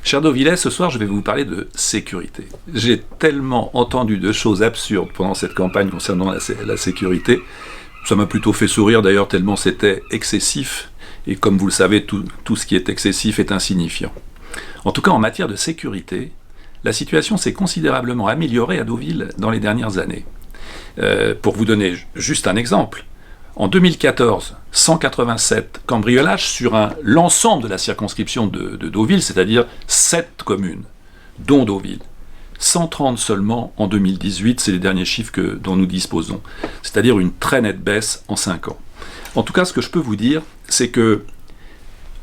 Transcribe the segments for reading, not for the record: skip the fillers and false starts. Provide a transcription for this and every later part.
Cher Deauvillais, ce soir, je vais vous parler de sécurité. J'ai tellement entendu de choses absurdes pendant cette campagne concernant la sécurité. Ça m'a plutôt fait sourire d'ailleurs, tellement c'était excessif. Et comme vous le savez, tout ce qui est excessif est insignifiant. En tout cas, en matière de sécurité, la situation s'est considérablement améliorée à Deauville dans les dernières années. Pour vous donner juste un exemple, en 2014, 187 cambriolages sur l'ensemble de la circonscription de Deauville, c'est-à-dire 7 communes, dont Deauville. 130 seulement en 2018, c'est les derniers chiffres dont nous disposons. C'est-à-dire une très nette baisse en 5 ans. En tout cas, ce que je peux vous dire, c'est que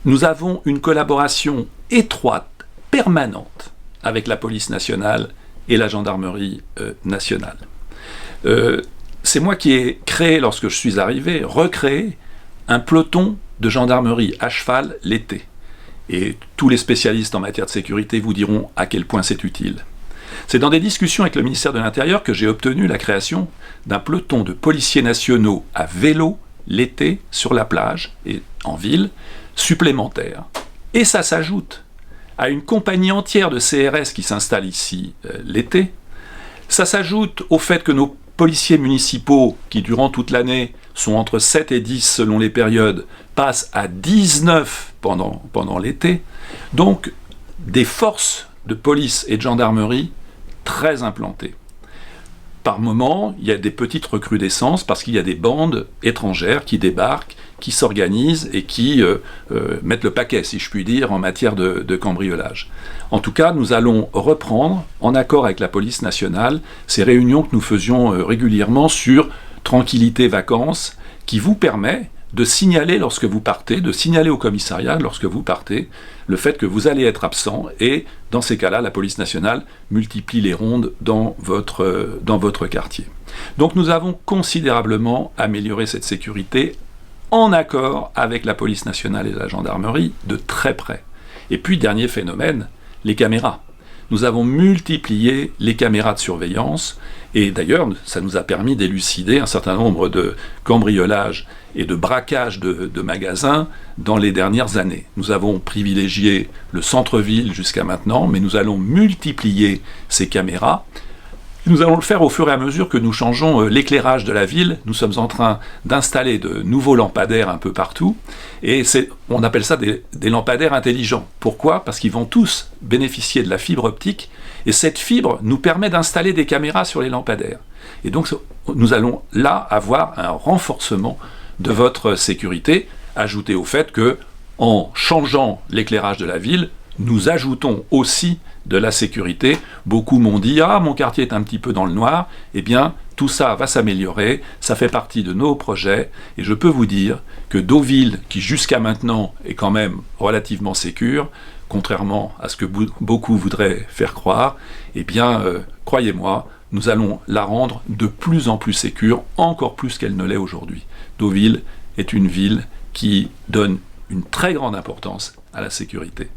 nous avons une collaboration étroite, permanente, avec la police nationale et la gendarmerie nationale. C'est moi qui ai créé, lorsque je suis arrivé, recréé un peloton de gendarmerie à cheval l'été. Et tous les spécialistes en matière de sécurité vous diront à quel point c'est utile. C'est dans des discussions avec le ministère de l'Intérieur que j'ai obtenu la création d'un peloton de policiers nationaux à vélo l'été sur la plage et en ville, supplémentaire. Et ça s'ajoute à une compagnie entière de CRS qui s'installe ici l'été. Ça s'ajoute au fait que nos policiers municipaux, qui durant toute l'année sont entre 7 et 10 selon les périodes, passent à 19 pendant l'été. Donc, des forces de police et de gendarmerie très implantées. Par moment, il y a des petites recrudescences parce qu'il y a des bandes étrangères qui débarquent, qui s'organisent et qui mettent le paquet, si je puis dire, en matière de cambriolage. En tout cas, nous allons reprendre, en accord avec la police nationale, ces réunions que nous faisions régulièrement sur tranquillité vacances, qui vous permet de signaler lorsque vous partez, de signaler au commissariat lorsque vous partez, le fait que vous allez être absent, et dans ces cas-là, la police nationale multiplie les rondes dans votre quartier. Donc nous avons considérablement amélioré cette sécurité en accord avec la police nationale et la gendarmerie de très près. Et puis, dernier phénomène, les caméras. Nous avons multiplié les caméras de surveillance, et d'ailleurs, ça nous a permis d'élucider un certain nombre de cambriolages et de braquages de magasins dans les dernières années. Nous avons privilégié le centre-ville jusqu'à maintenant, mais nous allons multiplier ces caméras. Nous allons le faire au fur et à mesure que nous changeons l'éclairage de la ville. Nous sommes en train d'installer de nouveaux lampadaires un peu partout, et on appelle ça des lampadaires intelligents. Pourquoi ? Parce qu'ils vont tous bénéficier de la fibre optique, et cette fibre nous permet d'installer des caméras sur les lampadaires. Et donc nous allons là avoir un renforcement de votre sécurité, ajouté au fait que, en changeant l'éclairage de la ville, nous ajoutons aussi de la sécurité. Beaucoup m'ont dit « Ah, mon quartier est un petit peu dans le noir ». Eh bien, tout ça va s'améliorer, ça fait partie de nos projets, et je peux vous dire que Deauville, qui jusqu'à maintenant est quand même relativement sécure, contrairement à ce que beaucoup voudraient faire croire, eh bien, croyez-moi, nous allons la rendre de plus en plus sécure, encore plus qu'elle ne l'est aujourd'hui. Deauville est une ville qui donne une très grande importance à la sécurité.